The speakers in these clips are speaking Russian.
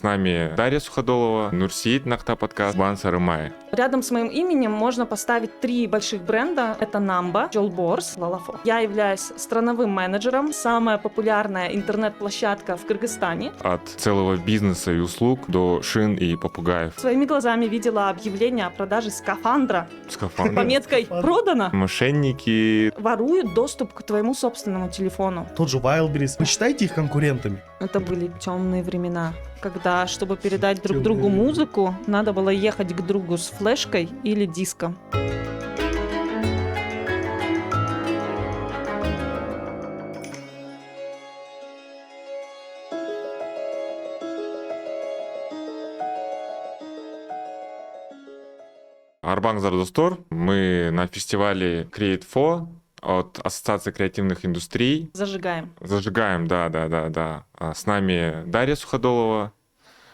нами Дарья Суходолова, Нурсиит Нахта подкаст, Кубан Сарымай. Рядом с моим именем можно поставить 3 больших бренда. Это Numba, JOLBORS, LALAFO. Я являюсь страновым менеджером. Самая популярная интернет-площадка в Кыргызстане. От целого бизнеса и услуг до шин и попугаев. Своими глазами видела объявление о продаже скафандра. Скафандр. Пометкой «Продано». Мошенники. Воруют доступ к твоему собственному телефону. Тот же Wildberries. Вы считаете их конкурентами? Это были темные времена, когда, чтобы передать друг другу музыку, надо было ехать к другу с флешкой или диском. Арбаңыздар достор, мы на фестивале Create4 от Ассоциации креативных индустрий. Зажигаем. Зажигаем, да. С нами Дарья Суходолова,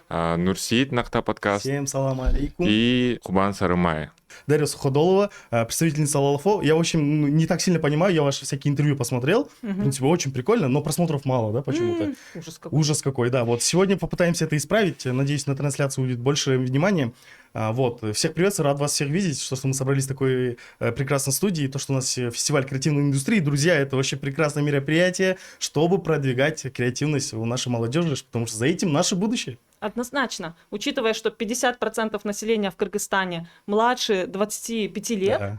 Нурсиит Нахта подкаст Всем салам алейкум. и Кубан Сарымай. Дарья Суходолова, представительница LALAFO. Я, в общем, не так сильно понимаю, я ваши всякие интервью посмотрел. В принципе, очень прикольно, но просмотров мало, да, почему-то? Ужас какой. Ужас какой, да. Вот сегодня попытаемся это исправить. Надеюсь, на трансляцию будет больше внимания. Вот. Всех приветствую, рад вас всех видеть, что мы собрались в такой прекрасной студии. То, что у нас фестиваль креативной индустрии. Друзья, это вообще прекрасное мероприятие, чтобы продвигать креативность у нашей молодежи, потому что за этим наше будущее. Однозначно. Учитывая, что 50% населения в Кыргызстане младше 25 лет,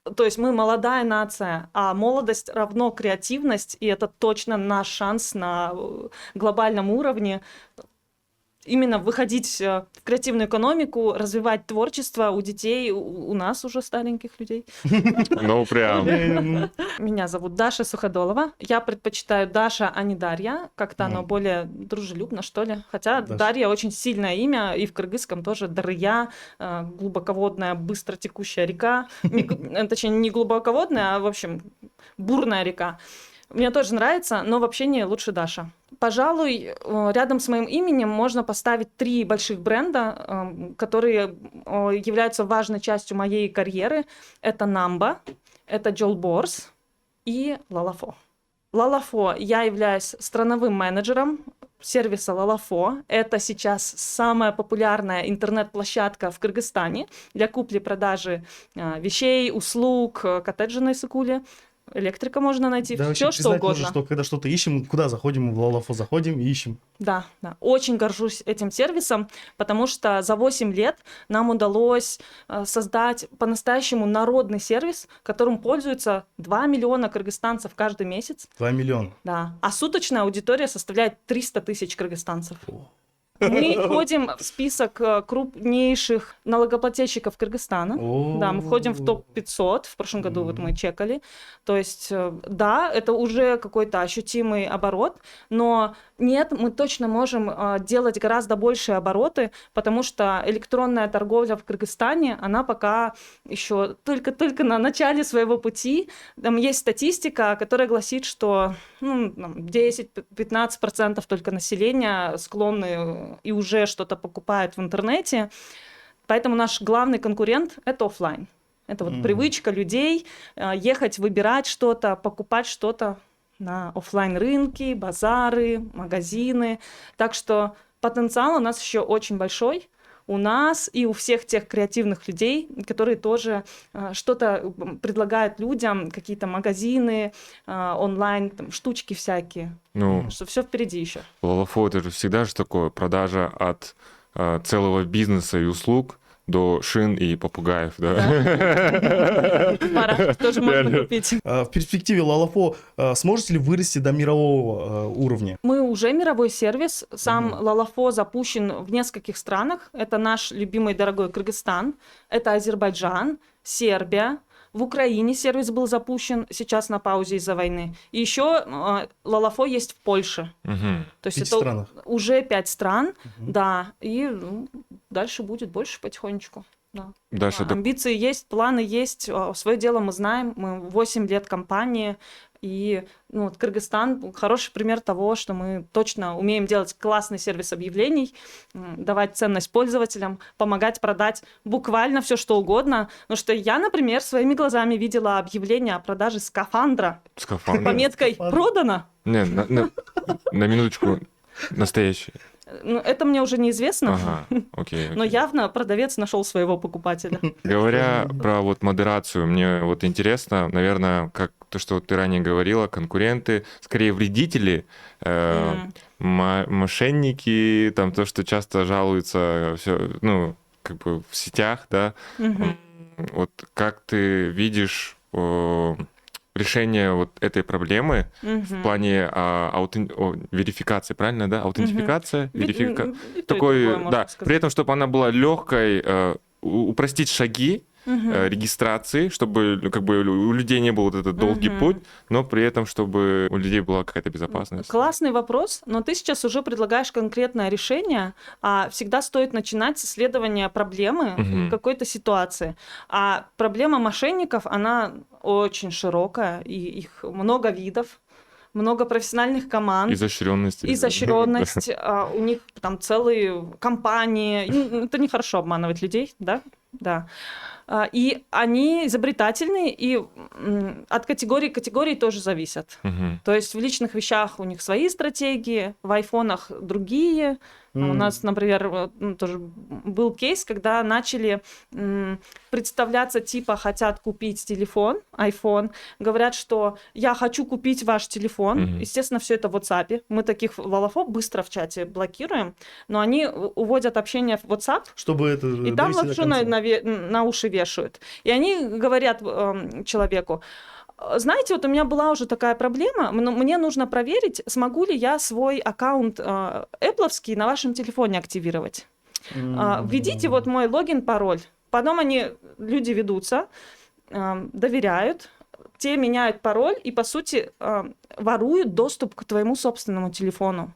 Да. то есть мы молодая нация, а молодость равно креативность, и это точно наш шанс на глобальном уровне именно выходить в креативную экономику, развивать творчество у детей, у нас уже стареньких людей. Ну, прям. Меня зовут Даша Суходолова. Я предпочитаю Даша, а не Дарья. Как-то оно более дружелюбно, что ли. Хотя Даша. Дарья очень сильное имя, и в кыргызском тоже Дарья, глубоководная, быстротекущая река. Точнее, не глубоководная, а, в общем, бурная река. Мне тоже нравится, но в общении лучше Даша. Пожалуй, рядом с моим именем можно поставить 3 больших бренда, которые являются важной частью моей карьеры. Это Numba, это JOLBORS и LALAFO. LALAFO, я являюсь страновым менеджером сервиса LALAFO. Это сейчас самая популярная интернет-площадка в Кыргызстане для купли-продажи вещей, услуг, коттеджа на Исыкуле. Электрика можно найти, Да, все вообще что признать угодно. нужно, что когда что-то ищем, куда заходим, в LALAFO заходим и ищем. Да, очень горжусь этим сервисом, потому что за 8 лет нам удалось создать по-настоящему народный сервис, которым пользуются 2 миллиона кыргызстанцев каждый месяц. 2 миллиона. Да. А суточная аудитория составляет 300 тысяч кыргызстанцев. Мы входим в список крупнейших налогоплательщиков Кыргызстана. Да, мы входим в топ-500. В прошлом году вот мы чекали. То есть, да, это уже какой-то ощутимый оборот, но нет, мы точно можем делать гораздо большие обороты, потому что электронная торговля в Кыргызстане, она пока еще только на начале своего пути. Там есть статистика, которая гласит, что 10-15% только населения склонны и уже что-то покупают в интернете. Поэтому наш главный конкурент – это офлайн. Это вот привычка людей ехать, выбирать что-то, покупать что-то на офлайн рынки, базары, магазины. Так что потенциал у нас еще очень большой. У нас и у всех тех креативных людей, которые тоже что-то предлагают людям, какие-то магазины, онлайн, там, штучки всякие. Ну, Что все впереди еще. LALAFO это же всегда же такое, продажа от целого бизнеса и услуг до шин и попугаев, да? Пора, тоже можно купить. В перспективе LALAFO сможете ли вырасти до мирового уровня? Мы уже мировой сервис. Сам LALAFO запущен в нескольких странах. Это наш любимый дорогой Кыргызстан, это Азербайджан, Сербия. В Украине сервис был запущен, сейчас на паузе из-за войны. И еще LALAFO есть в Польше. То есть 5 это странах. уже 5 стран, да. И дальше будет больше потихонечку. Да. Даша, Амбиции есть, планы есть, свое дело мы знаем. Мы 8 лет компании. И вот Кыргызстан хороший пример того, что мы точно умеем делать классный сервис объявлений, давать ценность пользователям, помогать продать буквально все что угодно. Потому что я, например, своими глазами видела объявление о продаже скафандра с пометкой «Продано». Не, на минуточку, настоящий. Ну, это мне уже неизвестно, Ага, окей. но явно продавец нашел своего покупателя. Говоря про вот модерацию, мне вот интересно, наверное, как то, что ты ранее говорила, конкуренты, скорее вредители, мошенники, там то, что часто жалуются, все, ну, как бы в сетях, да. Мгм. Вот как ты видишь решение вот этой проблемы в Мгм. плане верификации, правильно, да? Аутентификация, И то, и такой, другое, можно да, сказать. при этом, чтобы она была легкой, упростить шаги Мгм. регистрации, чтобы как бы у людей не был вот этот долгий Мгм. путь, но при этом, чтобы у людей была какая-то безопасность. Классный вопрос, но ты сейчас уже предлагаешь конкретное решение, а всегда стоит начинать с исследования проблемы Мгм. какой-то ситуации. А проблема мошенников, она очень широкая, и их много видов, много профессиональных команд. Изощренность. Изощренность, у них там целые компании. Это нехорошо обманывать людей, да? Да. И они изобретательные, и от категории к категории тоже зависят. Мгм. То есть в личных вещах у них свои стратегии, в айфонах другие. У нас, например, тоже был кейс, когда начали представляться, типа, хотят купить телефон, iPhone, говорят, что я хочу купить ваш телефон. Мгм. Естественно, все это в WhatsApp. Мы таких лолофоб быстро в чате блокируем, но они уводят общение в WhatsApp, Чтобы это и там довести до лапшу конца. на уши вешают. И они говорят человеку: знаете, вот у меня была уже такая проблема, мне нужно проверить, смогу ли я свой аккаунт Apple-овский на вашем телефоне активировать. Введите вот мой логин, пароль. Потом люди ведутся, доверяют, те меняют пароль и, по сути, воруют доступ к твоему собственному телефону.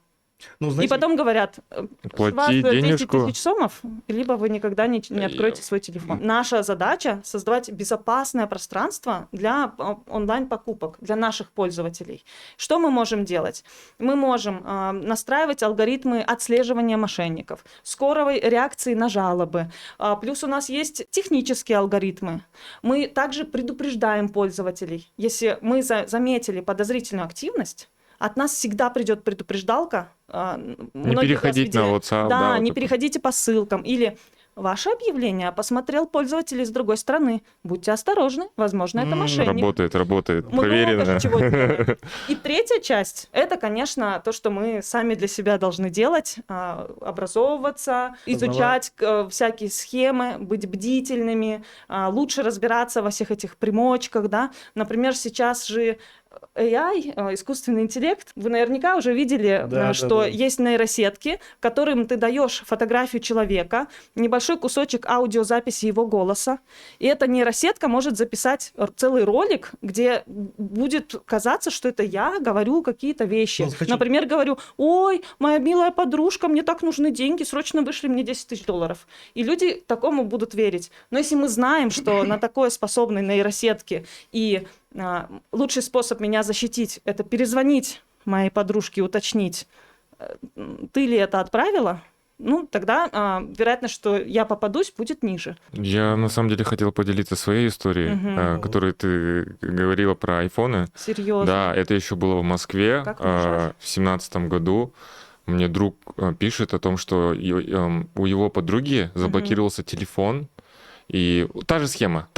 Ну, И знаете, потом говорят: с вас Плати 200 денежку. тысяч сомов, либо вы никогда не откроете свой телефон. Наша задача — создавать безопасное пространство для онлайн-покупок, для наших пользователей. Что мы можем делать? Мы можем настраивать алгоритмы отслеживания мошенников, скорой реакции на жалобы. Плюс у нас есть технические алгоритмы. Мы также предупреждаем пользователей. Если мы заметили подозрительную активность, от нас всегда придет предупреждалка. Не переходить на WhatsApp. Да, вот не это. переходите по ссылкам. Или ваше объявление посмотрел пользователь с другой стороны. Будьте осторожны, возможно, это мошенник. Работает. Мы Проверено. много чего делаем. И третья часть — это, конечно, то, что мы сами для себя должны делать: образовываться, изучать всякие схемы, быть бдительными, лучше разбираться во всех этих примочках, да. Например, сейчас же AI, искусственный интеллект, вы наверняка уже видели, что есть нейросетки, которым ты даешь фотографию человека, небольшой кусочек аудиозаписи его голоса, и эта нейросетка может записать целый ролик, где будет казаться, что это я говорю какие-то вещи. Например, говорю: ой, моя милая подружка, мне так нужны деньги, срочно вышли мне $10 000. И люди такому будут верить. Но если мы знаем, что на такое способны нейросетки, и лучший способ меня защитить — это перезвонить моей подружке и уточнить, ты ли это отправила, ну, тогда вероятность, что я попадусь, будет ниже. Я на самом деле хотел поделиться своей историей, которую ты говорила про айфоны. Серьезно? Да, это еще было в Москве в 2017 году. Мне друг пишет о том, что у его подруги заблокировался телефон. И та же схема.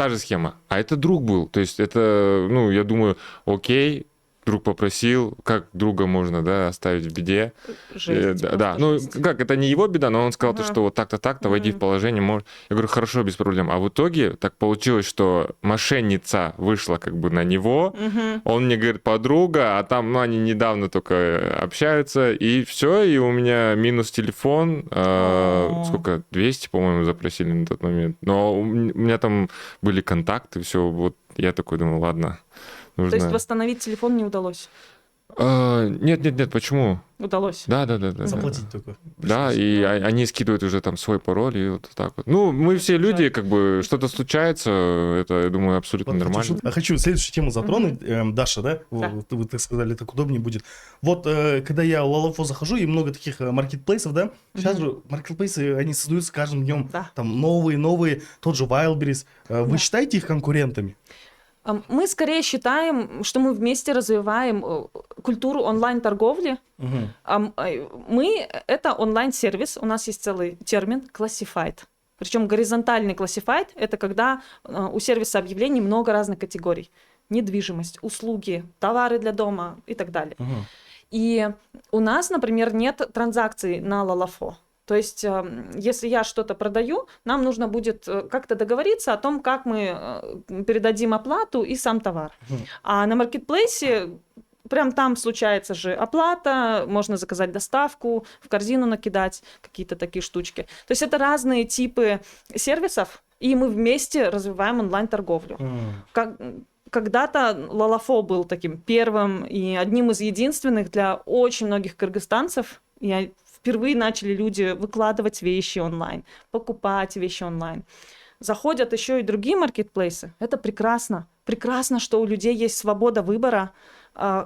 А это друг был. То есть это, ну, я думаю, окей, друг попросил, как друга можно, да, оставить в беде. Жесть, да, ну, как, это не его беда, но он сказал, что вот так-то, войди в положение. Я говорю, хорошо, без проблем. А в итоге так получилось, что мошенница вышла как бы на него, он мне говорит, подруга, а там, ну, они недавно только общаются, и все, и у меня минус телефон, сколько, 200, по-моему, запросили на тот момент. Но у меня там были контакты, все, вот я такой думаю, ладно. Нужно... То есть восстановить телефон не удалось? Нет, почему? Удалось. Да. Заплатить только. Да, и они скидывают уже там свой пароль, и вот так вот. Ну, мы все люди, как бы, что-то случается, это, я думаю, абсолютно нормально. Хочу следующую тему затронуть, Даша, да? Вы так сказали, так удобнее будет. Вот, когда я в Лолофо захожу, и много таких маркетплейсов, да? Сейчас же маркетплейсы, они создаются каждым днем. Там новые, тот же Wildberries. Вы считаете их конкурентами? Мы скорее считаем, что мы вместе развиваем культуру онлайн-торговли. Это онлайн-сервис, у нас есть целый термин classified. Причем горизонтальный classified – это когда у сервиса объявлений много разных категорий. Недвижимость, услуги, товары для дома и так далее. И у нас, например, нет транзакций на Lalafo. То есть, если я что-то продаю, нам нужно будет как-то договориться о том, как мы передадим оплату и сам товар. А на маркетплейсе прям там случается же оплата, можно заказать доставку, в корзину накидать, какие-то такие штучки. То есть это разные типы сервисов, и мы вместе развиваем онлайн-торговлю. Когда-то Lalafo был таким первым и одним из единственных для очень многих кыргызстанцев. Впервые начали люди выкладывать вещи онлайн, покупать вещи онлайн. Заходят еще и другие маркетплейсы. Это прекрасно. Прекрасно, что у людей есть свобода выбора,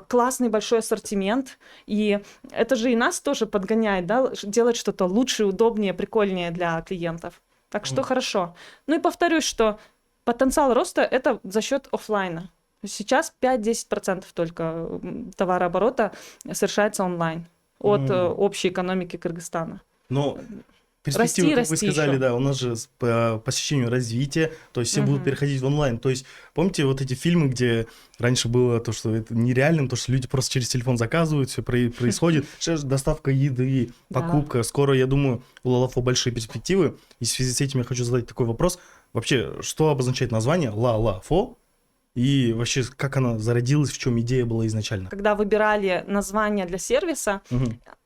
классный большой ассортимент. И это же и нас тоже подгоняет, да, делать что-то лучше, удобнее, прикольнее для клиентов. Так что хорошо. Ну и повторюсь, что потенциал роста – это за счет офлайна. Сейчас 5-10% только товарооборота совершается онлайн от общей экономики Кыргызстана. Но перспективы, как вы сказали, еще. Да, у нас же по посещению развития, то есть все будут переходить в онлайн. То есть помните вот эти фильмы, где раньше было то, что это нереальным, то, что люди просто через телефон заказывают, все происходит. Сейчас доставка еды, покупка. Скоро, я думаю, у Lalafo большие перспективы. И в связи с этим я хочу задать такой вопрос. Вообще, что обозначает название Lalafo? И вообще, как она зародилась, в чем идея была изначально? Когда выбирали название для сервиса,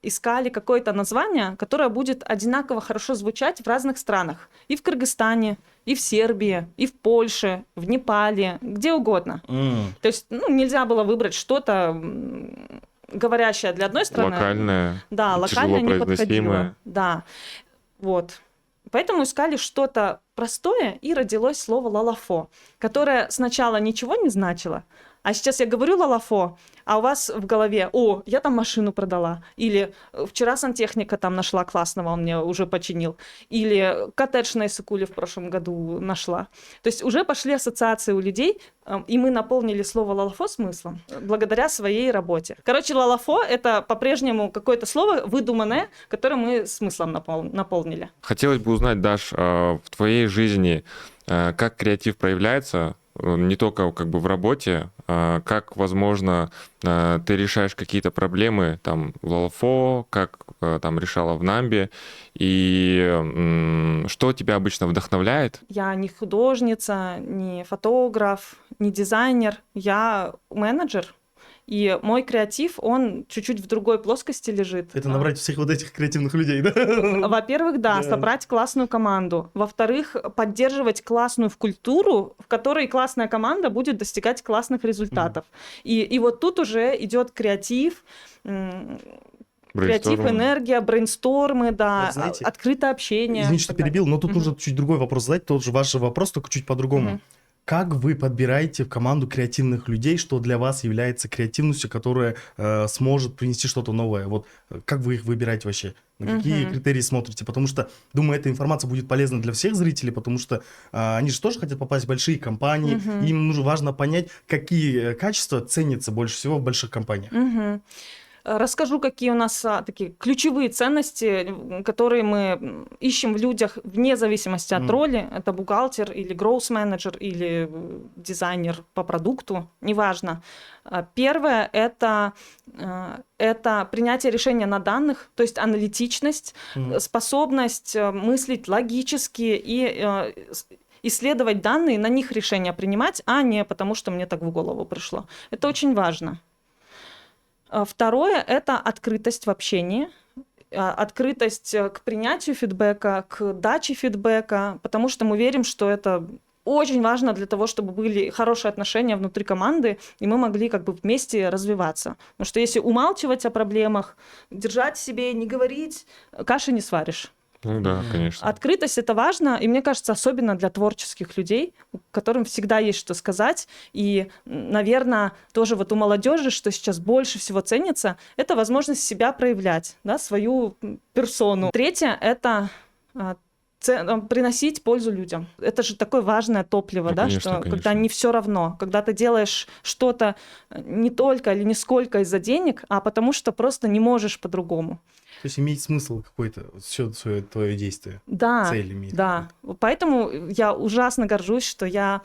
искали какое-то название, которое будет одинаково хорошо звучать в разных странах. И в Кыргызстане, и в Сербии, и в Польше, в Непале, где угодно. То есть нельзя было выбрать что-то говорящее для одной страны. Локальное, да, локальное не подходило. Да, вот. Поэтому искали что-то простое, и родилось слово Lalafo, которое сначала ничего не значило, а сейчас я говорю Lalafo, а у вас в голове: о, я там машину продала, или вчера сантехника там нашла классного, он мне уже починил, или коттедж на Исыкуле в прошлом году нашла. То есть уже пошли ассоциации у людей, и мы наполнили слово Lalafo смыслом благодаря своей работе. Короче, Lalafo — это по-прежнему какое-то слово выдуманное, которое мы смыслом наполнили. Хотелось бы узнать, Даш, в твоей жизни как креатив проявляется, не только как бы в работе, как, возможно, ты решаешь какие-то проблемы там в Lalafo, как там решала в Намбе, и что тебя обычно вдохновляет? Я не художница, не фотограф, не дизайнер, я менеджер. И мой креатив, он чуть-чуть в другой плоскости лежит. Это набрать всех вот этих креативных людей, да? Во-первых, да, собрать классную команду. Во-вторых, поддерживать классную культуру, в которой классная команда будет достигать классных результатов. И вот тут уже идет креатив, энергия, брейнстормы, да, знаете, открытое общение. Извините, что перебил, но тут нужно чуть другой вопрос задать, тот же ваш вопрос, только чуть по-другому. Как вы подбираете в команду креативных людей, что для вас является креативностью, которая сможет принести что-то новое? Вот как вы их выбираете вообще? На какие критерии смотрите? Потому что, думаю, эта информация будет полезна для всех зрителей, потому что они же тоже хотят попасть в большие компании, и им нужно важно понять, какие качества ценятся больше всего в больших компаниях. Расскажу, какие у нас такие ключевые ценности, которые мы ищем в людях вне зависимости от роли. Это бухгалтер или гроус-менеджер или дизайнер по продукту, неважно. Первое – это принятие решения на данных, то есть аналитичность, способность мыслить логически и исследовать данные, на них решения принимать, а не потому, что мне так в голову пришло. Это очень важно. Второе – это открытость в общении, открытость к принятию фидбэка, к даче фидбэка, потому что мы верим, что это очень важно для того, чтобы были хорошие отношения внутри команды, и мы могли как бы вместе развиваться. Потому что если умалчивать о проблемах, держать в себе, не говорить, каши не сваришь. Ну да, конечно. Открытость — это важно, и мне кажется, особенно для творческих людей, которым всегда есть что сказать. И, наверное, тоже вот у молодежи, что сейчас больше всего ценится, это возможность себя проявлять, да, свою персону. Третье — это приносить пользу людям. Это же такое важное топливо, Ну, да, конечно, что конечно. когда не все равно, когда ты делаешь что-то не только или не сколько из-за денег, а потому что просто не можешь по-другому. То есть имеет смысл какой-то все твое действие. Да, Цель имеет. да. Поэтому я ужасно горжусь, что я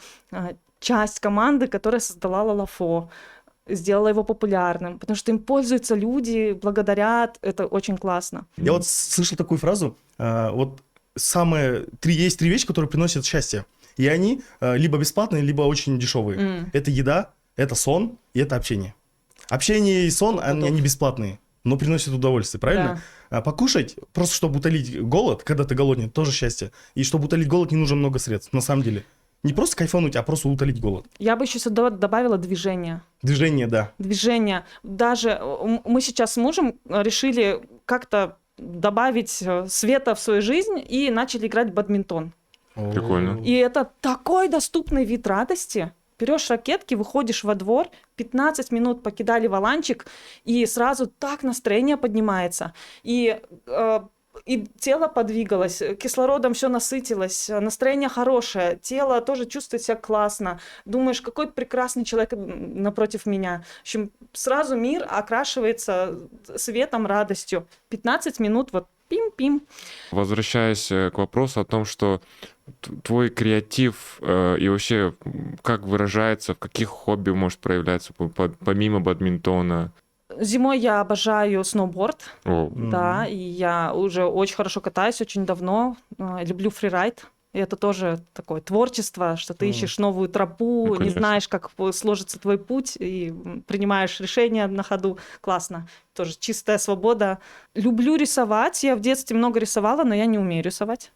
часть команды, которая создала Лалафо, сделала его популярным, потому что им пользуются люди, благодарят, это очень классно. Я вот слышал такую фразу, вот есть три вещи, которые приносят счастье, и они либо бесплатные, либо очень дешевые. Это еда, это сон и это общение. Общение и сон, они бесплатные, но приносят удовольствие, правильно? Покушать, просто чтобы утолить голод, когда ты голодный, тоже счастье. И чтобы утолить голод, не нужно много средств, на самом деле. Не просто кайфануть, а просто утолить голод. Я бы еще сюда добавила движение. Движение, да. Движение. Даже мы сейчас с мужем решили как-то добавить света в свою жизнь и начали играть в бадминтон. Прикольно. И это такой доступный вид радости. Берешь ракетки, выходишь во двор, 15 минут покидали валанчик, и сразу так настроение поднимается. И тело подвигалось, кислородом все насытилось, настроение хорошее, тело тоже чувствует себя классно. Думаешь, какой прекрасный человек напротив меня. В общем, сразу мир окрашивается светом, радостью. 15 минут вот пим-пим. Возвращаясь к вопросу о том, что твой креатив и вообще как выражается, в каких хобби может проявляться помимо бадминтона? Зимой я обожаю сноуборд, О, да, и я уже очень хорошо катаюсь, очень давно. Люблю фрирайд. И это тоже такое творчество, что ты ищешь новую тропу, Ну, не конечно. знаешь, как сложится твой путь, и принимаешь решения на ходу. Классно. Тоже чистая свобода. Люблю рисовать. Я в детстве много рисовала, но я не умею рисовать.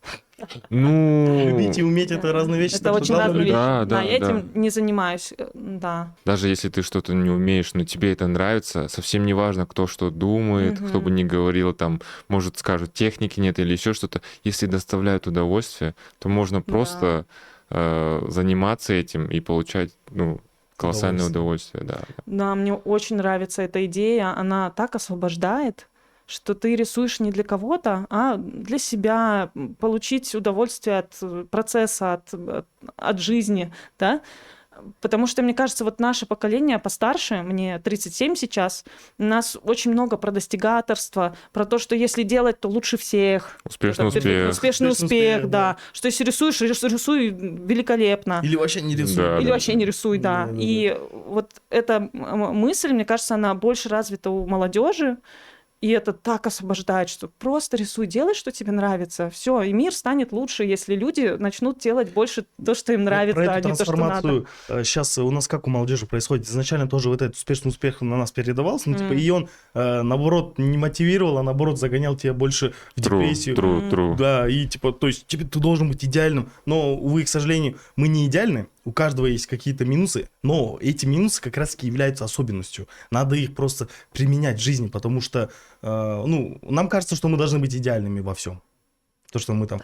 ну, Любить и уметь — это разные вещи. Это так что очень главное разные любить. вещи. Да, я да, этим не занимаюсь. Да. даже если ты что-то не умеешь, но тебе это нравится, совсем не важно, кто что думает, кто бы ни говорил, там, может, скажут, техники нет или еще что-то. Если доставляет удовольствие, то можно просто заниматься этим и получать, колоссальное удовольствие, да. Да, мне очень нравится эта идея. Она так освобождает, что ты рисуешь не для кого-то, а для себя, получить удовольствие от процесса, от жизни, да. Потому что, мне кажется, вот наше поколение постарше, мне 37 сейчас, у нас очень много про достигаторство, про то, что если делать, то лучше всех. Успешный Это успех. Успешный успех, да. Что если рисуешь, рисуй великолепно. Или вообще не рисуй. Да, Или да. вообще не рисуй, да. Да. И вот эта мысль, мне кажется, она больше развита у молодежи. И это так освобождает, что просто рисуй, делай, что тебе нравится. Все, и мир станет лучше, если люди начнут делать больше то, что им нравится, Про а эту не то, что надо. трансформацию сейчас у нас как у молодежи происходит? Изначально тоже вот этот успешный успех на нас передавался, и он, наоборот, не мотивировал, а наоборот загонял тебя больше в депрессию. True. Да, и то есть ты должен быть идеальным. Но, увы, к сожалению, мы не идеальны. У каждого есть какие-то минусы, но эти минусы как раз-таки являются особенностью. Надо их просто применять в жизни, потому что, нам кажется, что мы должны быть идеальными во всем. То, что мы там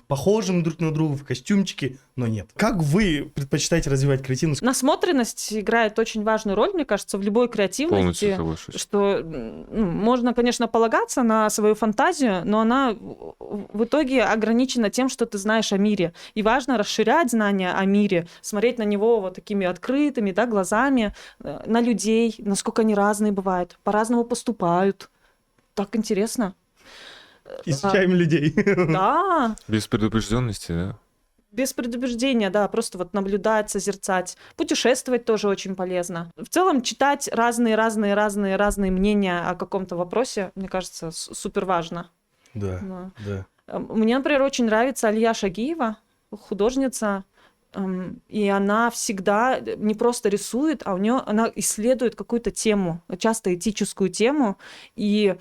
похожим друг на друга в костюмчике, но нет. Как вы предпочитаете развивать креативность? Насмотренность играет очень важную роль, мне кажется, в любой креативности. Полностью соглашусь. Что можно, конечно, полагаться на свою фантазию, но она в итоге ограничена тем, что ты знаешь о мире. И важно расширять знания о мире, смотреть на него вот такими открытыми, да, глазами, на людей, насколько они разные бывают, по-разному поступают. Так интересно. Изучаем людей. Да, Без предупрежденности, да? без предубеждения, да, просто вот наблюдать, созерцать. Путешествовать тоже очень полезно. В целом читать разные мнения о каком-то вопросе, мне кажется, супер важно. Да. Мне, например, очень нравится Алия Шагиева, художница, и она всегда не просто рисует, а у нее она исследует какую-то тему, часто этическую тему, и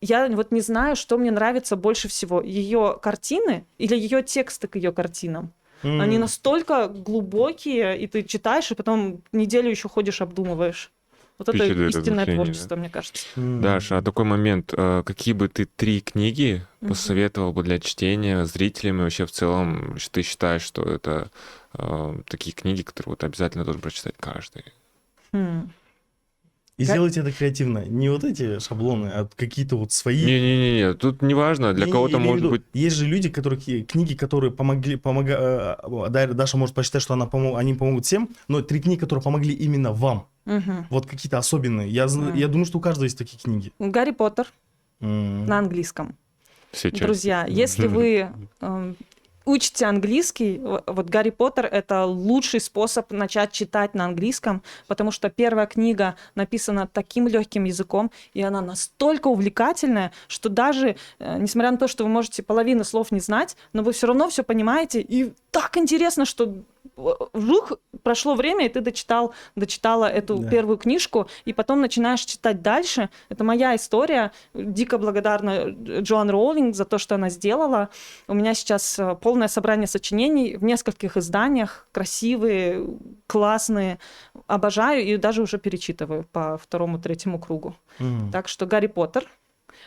я вот не знаю, что мне нравится больше всего, ее картины или ее тексты к ее картинам. Они настолько глубокие, и ты читаешь, и потом неделю еще ходишь, обдумываешь. Вот это Впечатляет истинное размышление, творчество, мне кажется. Даша, а такой момент, какие бы ты 3 книги посоветовал бы для чтения зрителям и вообще в целом, ты считаешь, что это такие книги, которые вот обязательно должен прочитать каждый? И сделайте это креативно. Не вот эти шаблоны, а какие-то вот свои. Не-не-не, тут не важно, для кого-то Я имею в может виду, быть... Есть же люди, книги, которые Даша может посчитать, что они помогут всем, но 3 книги, которые помогли именно вам. Мгм. Вот какие-то особенные. Я думаю, что у каждого есть такие книги. Гарри Поттер М. на английском. Все части. Друзья, если вы учите английский, вот Гарри Поттер — это лучший способ начать читать на английском, потому что первая книга написана таким легким языком, и она настолько увлекательная, что даже, несмотря на то, что вы можете половину слов не знать, но вы все равно все понимаете, и так интересно, что вдруг прошло время, и ты дочитала эту Да. первую книжку, и потом начинаешь читать дальше. Это моя история. Дико благодарна Джоан Роулинг за то, что она сделала. У меня сейчас полное собрание сочинений в нескольких изданиях, красивые, классные. Обожаю и даже уже перечитываю по 2-3 кругу. М. Так что Гарри Поттер.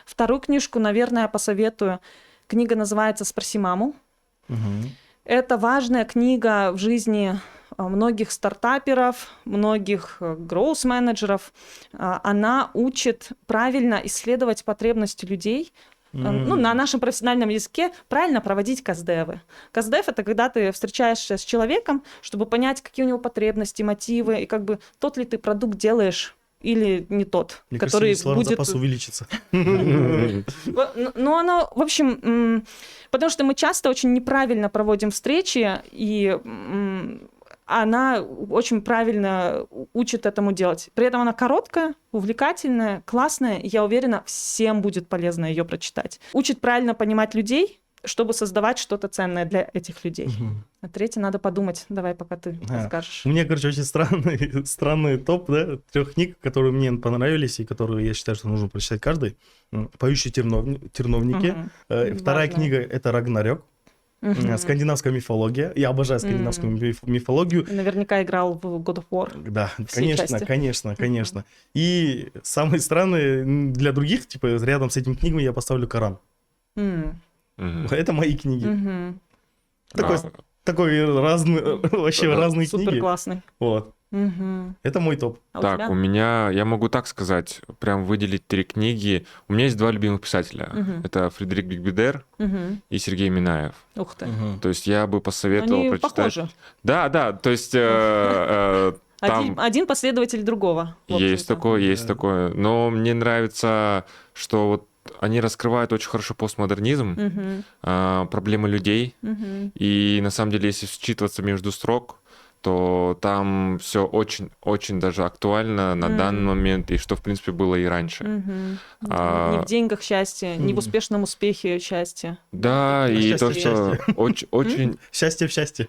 Вторую книжку, наверное, посоветую. Книга называется «Спроси маму». Мгм. Это важная книга в жизни многих стартаперов, многих гроус-менеджеров. Она учит правильно исследовать потребности людей, ну, на нашем профессиональном языке правильно проводить КСДЭВы. КСДЭВ — это когда ты встречаешься с человеком, чтобы понять, какие у него потребности, мотивы, и как бы тот ли ты продукт делаешь или не тот, Мне кажется, который словарный будет... запас увеличится. Ну, оно, в общем, потому что мы часто очень неправильно проводим встречи, и она очень правильно учит этому делать. При этом она короткая, увлекательная, классная, и я уверена, всем будет полезно ее прочитать. Учит правильно понимать людей, чтобы создавать что-то ценное для этих людей. Мгм. А третье надо подумать. Давай, пока ты А, расскажешь. У меня, короче, очень странный топ, да, 3 книг, которые мне понравились и которые я считаю, что нужно прочитать каждый. «Поющие терновники». Мгм. Вторая Важно. книга — это «Рагнарёк». Мгм. Скандинавская мифология. Я обожаю скандинавскую мифологию. И наверняка играл в God of War. Да, Все конечно, части. конечно. И самые странные для других, типа, рядом с этими книгами я поставлю «Коран». М. Мгм. Это мои книги. Мгм. Такой, А, такой разный, вообще Да-да. разные Супер книги. классный. Вот. Мгм. Это мой топ. А у Так, тебя? у меня, я могу так сказать, прям выделить 3 книги. У меня есть 2 любимых писателя. Мгм. Это Фредерик Бигбедер Мгм. и Сергей Минаев. Ух ты. То есть я бы посоветовал Они прочитать... похожи. Да, то есть там Один последователь другого. в есть общем-то. такое, есть Да. такое. Но мне нравится, что вот они раскрывают очень хорошо постмодернизм, Мгм. проблемы людей. Мгм. И на самом деле, если вчитываться между строк, то там все очень даже актуально на данный момент, и что, в принципе, было и раньше. Мгм. А, Не в деньгах счастье, не в Мгм. успешном успехе счастье. Да, и Счастье, то, что очень Счастье в счастье.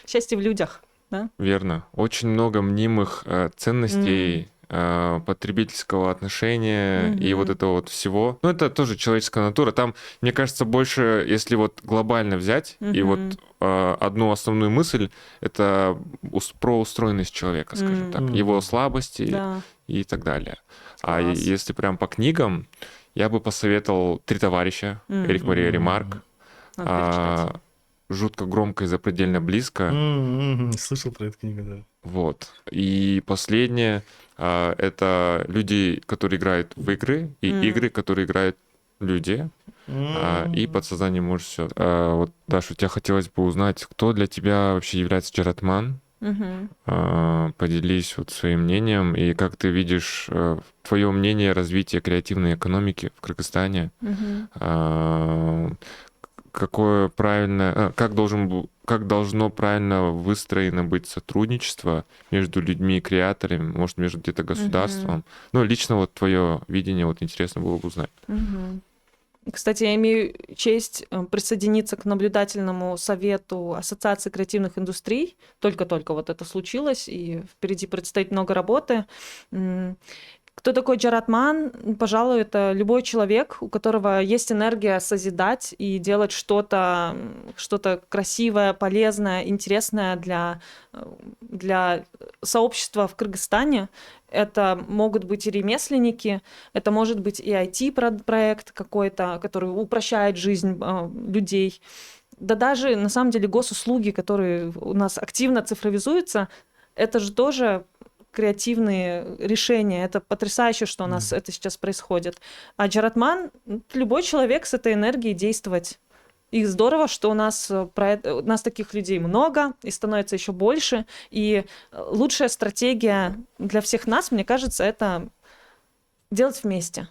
Счастье в людях. Да? верно, очень много мнимых ценностей, потребительского отношения и вот Мгм. этого вот всего. Ну, это тоже человеческая натура. Там, мне кажется, больше, если вот глобально взять, и вот Мгм. одну основную мысль, это про устроенность человека, скажем так, Мгм. его слабости Да. и так далее. А Класс. если прям по книгам, я бы посоветовал «Три товарища», Эрик Мария Ремарк, Надо перечитать. «Жутко громко и запредельно близко». Слышал про эту книгу, да. Вот. И последнее это люди, которые играют в игры, и игры, которые играют люди. И подсознание может все. Вот, Даша, у тебя хотелось бы узнать, кто для тебя вообще является Джаред Ман? Мгм. Поделись вот своим мнением, и как ты видишь твое мнение развития креативной экономики в Кыргызстане? Мгм. Какое правильно, как должно правильно выстроено быть сотрудничество между людьми и креаторами, может, между где-то государством. Ну, лично вот твое видение, вот интересно было бы узнать. Мгм. Кстати, я имею честь присоединиться к наблюдательному совету Ассоциации креативных индустрий. Только-только вот это случилось, и впереди предстоит много работы. Кто такой Джаред Ман? Пожалуй, это любой человек, у которого есть энергия созидать и делать что-то красивое, полезное, интересное для сообщества в Кыргызстане. Это могут быть и ремесленники, это может быть и IT-проект какой-то, который упрощает жизнь людей. Да даже, на самом деле, госуслуги, которые у нас активно цифровизуются, это же тоже креативные решения. Это потрясающе, что у нас это сейчас происходит. А Джаратман, любой человек с этой энергией действовать. И здорово, что у нас таких людей много, и становится еще больше. И лучшая стратегия для всех нас, мне кажется, это делать вместе.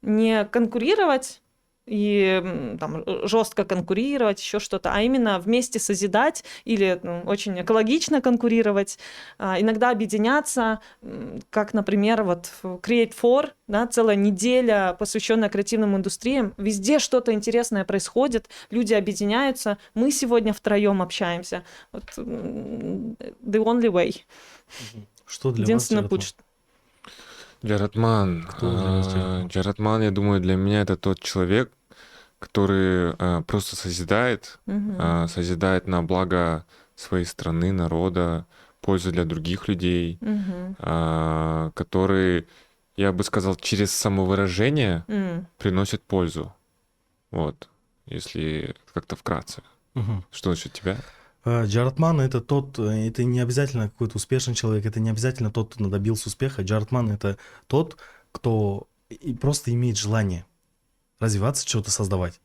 Не конкурировать и там жестко конкурировать, еще что-то, а именно вместе созидать или очень экологично конкурировать, иногда объединяться, как, например, вот Create4, да, целая неделя, посвященная креативным индустриям, везде что-то интересное происходит, люди объединяются, мы сегодня втроем общаемся. Вот, the only way. Что для Единственный вас, путь. Джаратман. Кто для вас Джаратман? Джаратман, я думаю, для меня это тот человек, который просто созидает, созидает на благо своей страны, народа, пользу для других людей, который, я бы сказал, через самовыражение приносит пользу. Вот, если как-то вкратце. Что насчет тебя? Джаратман это не обязательно какой-то успешный человек, это не обязательно тот, кто добился успеха. Джаратман это тот, кто просто имеет желание развиваться, что-то создавать.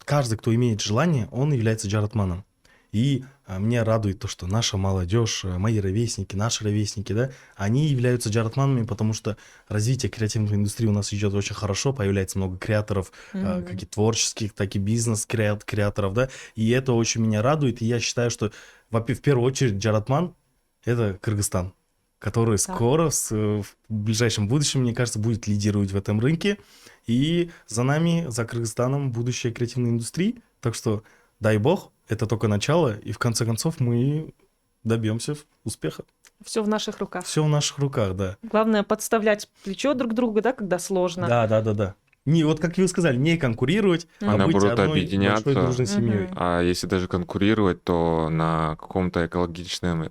Каждый, кто имеет желание, он является Джаратманом. И меня радует то, что наша молодежь, мои ровесники, наши ровесники, да, они являются Джаратманами, потому что развитие креативной индустрии у нас идет очень хорошо, появляется много креаторов, как и творческих, так и бизнес-креаторов, да, и это очень меня радует, и я считаю, что в первую очередь Джаратман — это Кыргызстан, который скоро, в ближайшем будущем, мне кажется, будет лидировать в этом рынке, и за нами, за Кыргызстаном, будущее креативной индустрии, так что дай бог, это только начало, и в конце концов мы добьемся успеха. Все в наших руках. Все в наших руках, да. Главное подставлять плечо друг другу, да, когда сложно. Да. Не, вот как вы сказали, не конкурировать, а быть наоборот одной объединяться. большой дружной семьей. А если даже конкурировать, то на какой-то экологичной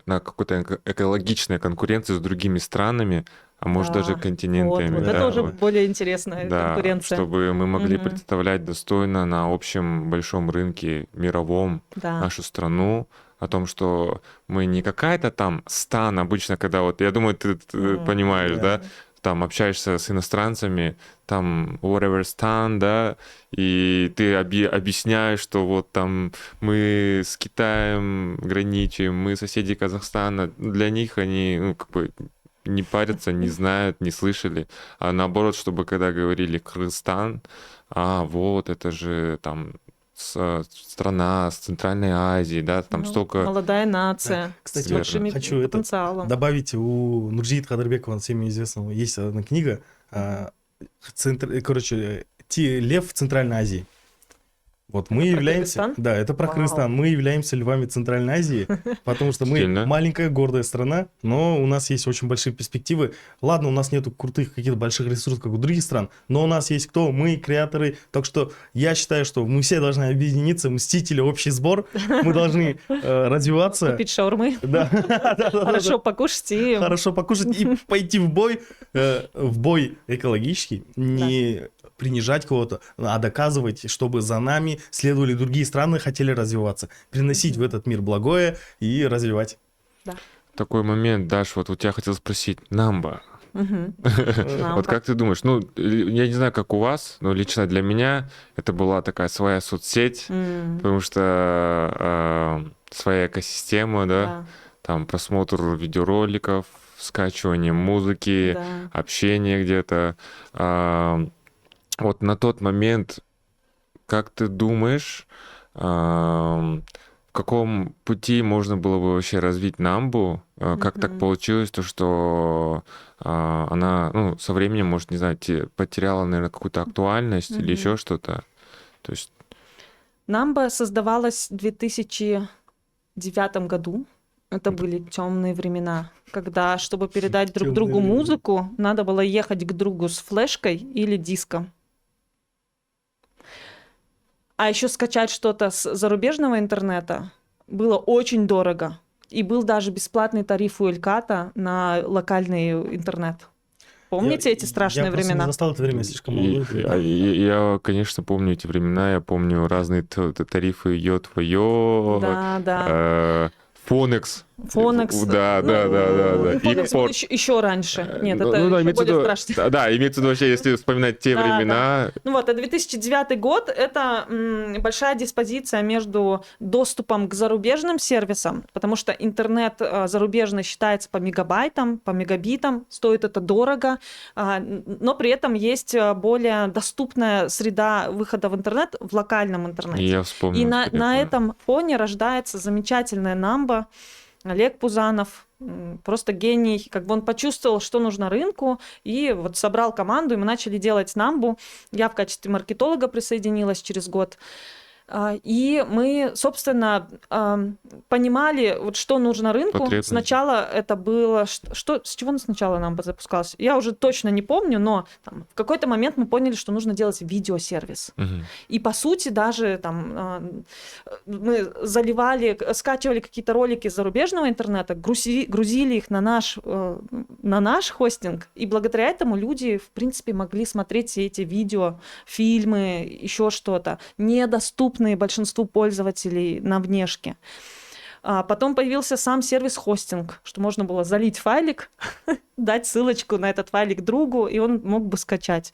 конкуренции с другими странами, а может даже континентами. Вот это уже более интересная конкуренция. Чтобы мы могли представлять достойно на общем большом рынке мировом нашу страну, о том, что мы не какая-то там стан обычно, когда вот, я думаю, ты понимаешь, да, там общаешься с иностранцами, там whatever стан, да, и ты объясняешь, что вот там мы с Китаем граничим, мы соседи Казахстана. Для них они, как бы, не парятся, не знают, не слышали. А наоборот, чтобы когда говорили Кыргызстан, вот это же там страна с Центральной Азии, да, там столько... Молодая нация, кстати, с большим потенциалом. Добавить, у Нурджиита Кадырбекова, всем известного, есть одна книга, «Лев в Центральной Азии». Вот мы являемся... Да, это про Кыргызстан. Мы являемся львами Центральной Азии, потому что мы маленькая гордая страна, но у нас есть очень большие перспективы. Ладно, у нас нету крутых каких-то больших ресурсов, как у других стран, но у нас есть кто? Мы, креаторы. Так что я считаю, что мы все должны объединиться, мстители, общий сбор. Мы должны развиваться. Купить шаурмы. Да. Хорошо покушать и... Хорошо покушать и пойти в бой экологический, не принижать кого-то, а доказывать, чтобы за нами следовали другие страны, хотели развиваться, приносить в этот мир благое и развивать. Да. Такой момент, Даш, вот у тебя хотел спросить, Намба. Вот как ты думаешь, ну, я не знаю, как у вас, но лично для меня это была такая своя соцсеть, потому что своя экосистема, да, там просмотр видеороликов, скачивание музыки, общение где-то. Вот на тот момент, как ты думаешь, в каком пути можно было бы вообще развить Намбу? Как так получилось, то, что она, ну, со временем, может, не знаю, потеряла, наверное, какую-то актуальность или еще что-то? То есть... Намба создавалась в 2009 году. Это были темные времена, когда, чтобы передать друг другу музыку, надо было ехать к другу с флешкой или диском. А еще скачать что-то с зарубежного интернета было очень дорого. И был даже бесплатный тариф у Эльката на локальный интернет. Помните эти страшные времена? Я не застал это время, слишком молодой. Я, конечно, помню эти времена. Я помню разные тарифы ЙО-2ЙО, Фонекс. Фонекс. Да. Фонекс был Икпорт. еще раньше. Нет, это Ну, да, еще имеется в более виду, страшно. да, имеется в виду вообще, если вспоминать те Да, времена. Ну вот, а 2009 год — это большая диспозиция между доступом к зарубежным сервисам, потому что интернет зарубежный считается по мегабайтам, по мегабитам, стоит это дорого, но при этом есть более доступная среда выхода в интернет в локальном интернете. Я вспомнил. И теперь, на да. этом фоне рождается замечательная Намба. Олег Пузанов, просто гений, как бы он почувствовал, что нужно рынку, и вот собрал команду, и мы начали делать Намбу. Я в качестве маркетолога присоединилась через год. И мы, собственно, понимали, вот что нужно рынку. Потребность. Сначала это было... с чего сначала Намба запускалась? Я уже точно не помню, но там, в какой-то момент мы поняли, что нужно делать видеосервис. Мгм. И по сути даже там мы скачивали какие-то ролики с зарубежного интернета, грузили их на наш хостинг, и благодаря этому люди, в принципе, могли смотреть все эти видео, фильмы, еще что-то, недоступные большинству пользователей на внешке. Потом появился сам сервис-хостинг, что можно было залить файлик, дать ссылочку на этот файлик другу, и он мог бы скачать.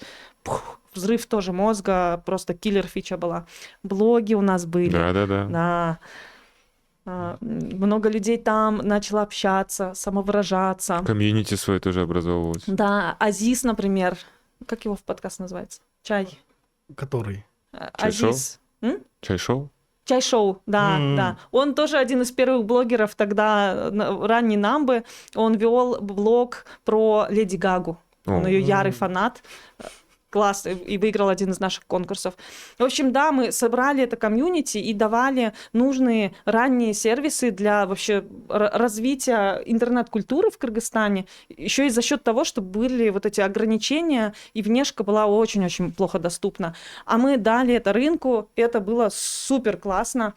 Взрыв тоже мозга, просто киллер-фича была. Блоги у нас были. Да. Да. Много людей там начало общаться, самовыражаться. Комьюнити свое тоже образовывалось. Да, Азиз, например. Как его в подкаст называется? Чай. Который? Чай-шоу? Азиз. Чай-шоу? Чай-шоу, да, да. Он тоже один из первых блогеров тогда, ранней Намбы. Он вел блог про Леди Гагу. Он ее ярый фанат. Класс, и выиграл один из наших конкурсов. В общем, да, мы собрали это комьюнити и давали нужные ранние сервисы для вообще развития интернет-культуры в Кыргызстане, еще и за счет того, что были вот эти ограничения, и внешка была очень-очень плохо доступна. А мы дали это рынку, и это было супер классно.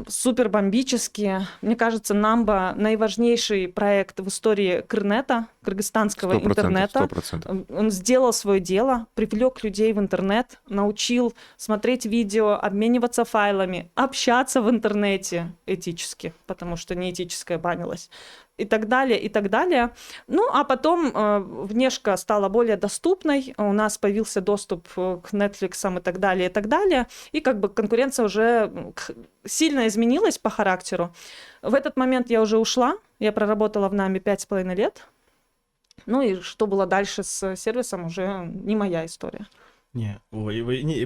Супер бомбически. Мне кажется, Намба наиважнейший проект в истории Кырнета, кыргызстанского 100%, интернета. 100%. Он сделал свое дело, привлек людей в интернет, научил смотреть видео, обмениваться файлами, общаться в интернете этически, потому что неэтическое банилось. И так далее, и так далее. Ну, а потом внешка стала более доступной, у нас появился доступ к Netflix и так далее, и так далее. И как бы конкуренция уже сильно изменилась по характеру. В этот момент я уже ушла, я проработала в Намбе 5,5 лет. Ну и что было дальше с сервисом, уже не моя история.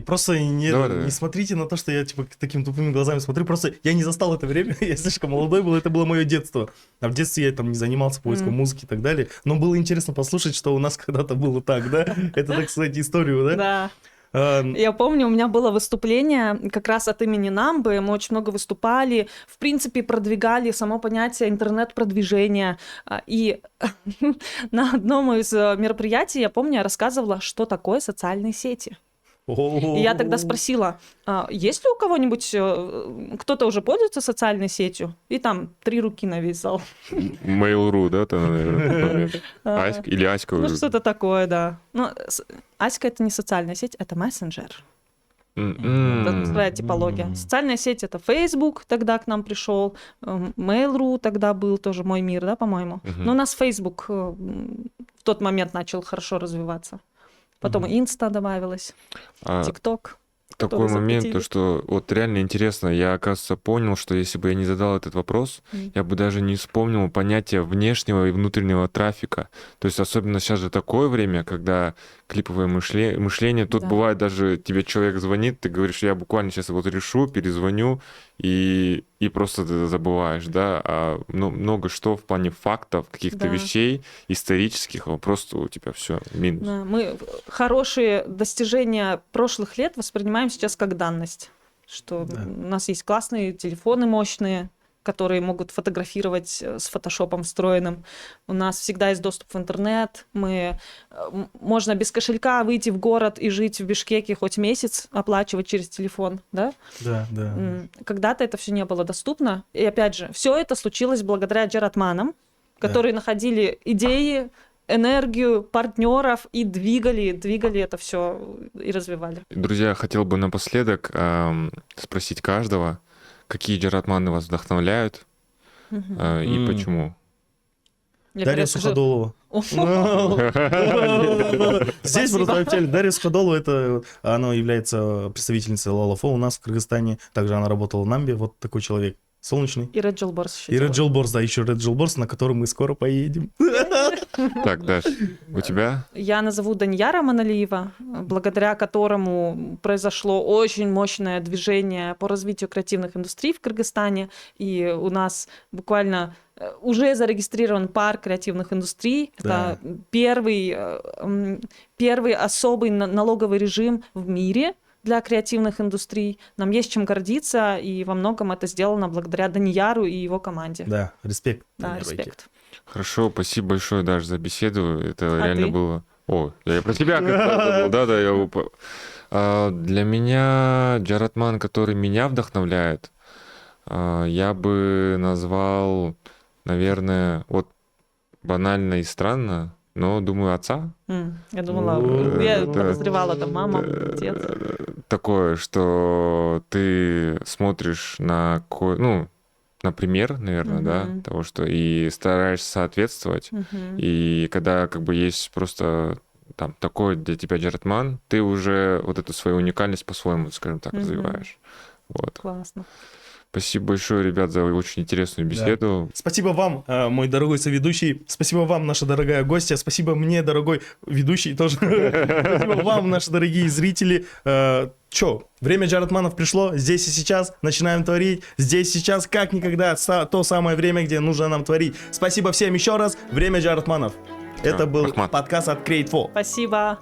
Просто не смотрите на то, что я типа такими тупыми глазами смотрю. Просто я не застал это время, я слишком молодой был, это было мое детство. А в детстве я там не занимался поиском музыки и так далее. Но было интересно послушать, что у нас когда-то было так, да? Это, так сказать, историю, да? Да. Я помню, у меня было выступление как раз от имени Намбы, мы очень много выступали, в принципе, продвигали само понятие интернет-продвижения. И на одном из мероприятий, я помню, я рассказывала, что такое социальные сети. И я тогда спросила, есть ли у кого-нибудь, кто-то уже пользуется социальной сетью? И там 3 руки на весь зал. Mail.ru, да, там, наверное, Аська или Аська. Ну, что-то такое, да. Ну, Аська — это не социальная сеть, это мессенджер. Это своя типология. Социальная сеть — это Facebook, тогда к нам пришел, Mail.ru тогда был, тоже Мой мир, да, по-моему. Но у нас Facebook в тот момент начал хорошо развиваться. Потом Инста добавилась, ТикТок. Такой момент, то что вот реально интересно, я, оказывается, понял, что если бы я не задал этот вопрос, я бы даже не вспомнил понятие внешнего и внутреннего трафика. То есть особенно сейчас же такое время, когда клиповое мышление, тут бывает даже тебе человек звонит, ты говоришь, я буквально сейчас вот решу, перезвоню, и просто ты забываешь, да, а много что в плане фактов, каких-то вещей исторических, просто у тебя все минус. Да, мы хорошие достижения прошлых лет воспринимаем сейчас как данность, что у нас есть классные телефоны мощные, которые могут фотографировать с фотошопом встроенным. У нас всегда есть доступ в интернет. Можно без кошелька выйти в город и жить в Бишкеке хоть месяц, оплачивать через телефон, да? Да. Когда-то это все не было доступно. И опять же, все это случилось благодаря джаратманам, которые находили идеи, энергию, партнеров и двигали это все и развивали. Друзья, хотел бы напоследок спросить каждого, какие джаратманы вас вдохновляют и почему? Я Дарья скажу- Суходолова. Здесь Спасибо. просто вообще Дарья Суходолова, она является представительницей Лалафо у нас в Кыргызстане. Также она работала в Намбе, вот такой человек. Солнечный. И Red Jill Bors еще И Red делаю. Jill Bors, да, еще Red Jill Bors, на который мы скоро поедем. Так, Даш, у тебя? Я назову Даньяра Маналиева, благодаря которому произошло очень мощное движение по развитию креативных индустрий в Кыргызстане. И у нас буквально уже зарегистрирован парк креативных индустрий. Да. Это первый особый налоговый режим в мире для креативных индустрий. Нам есть чем гордиться, и во многом это сделано благодаря Данияру и его команде. Да, респект. Да, Даня Байке. респект. Хорошо, спасибо большое, Даш, за беседу. Это А реально ты? было... О, я и про тебя как-то забыл. Да, я... Для меня джаратман, который меня вдохновляет, я бы назвал, наверное, вот банально и странно, но, думаю, отца. Я думала, Ну, я да. подозревала, там мама, отец. Такое, что ты смотришь на, на пример, наверное, да, Мгм. того, что и стараешься соответствовать. Мгм. И когда как бы есть просто там такой для тебя джаратман, ты уже вот эту свою уникальность по-своему, скажем так, Мгм. развиваешь. Вот. Классно. Спасибо большое, ребят, за очень интересную беседу. Спасибо вам, мой дорогой соведущий. Спасибо вам, наша дорогая гостья. Спасибо мне, дорогой ведущий тоже. Спасибо вам, наши дорогие зрители. Чё, время джаратманов пришло, здесь и сейчас, начинаем творить, здесь сейчас, как никогда, то самое время, где нужно нам творить. Спасибо всем еще раз, время джаратманов. Это был Ахмат. подкаст от Create4. Спасибо.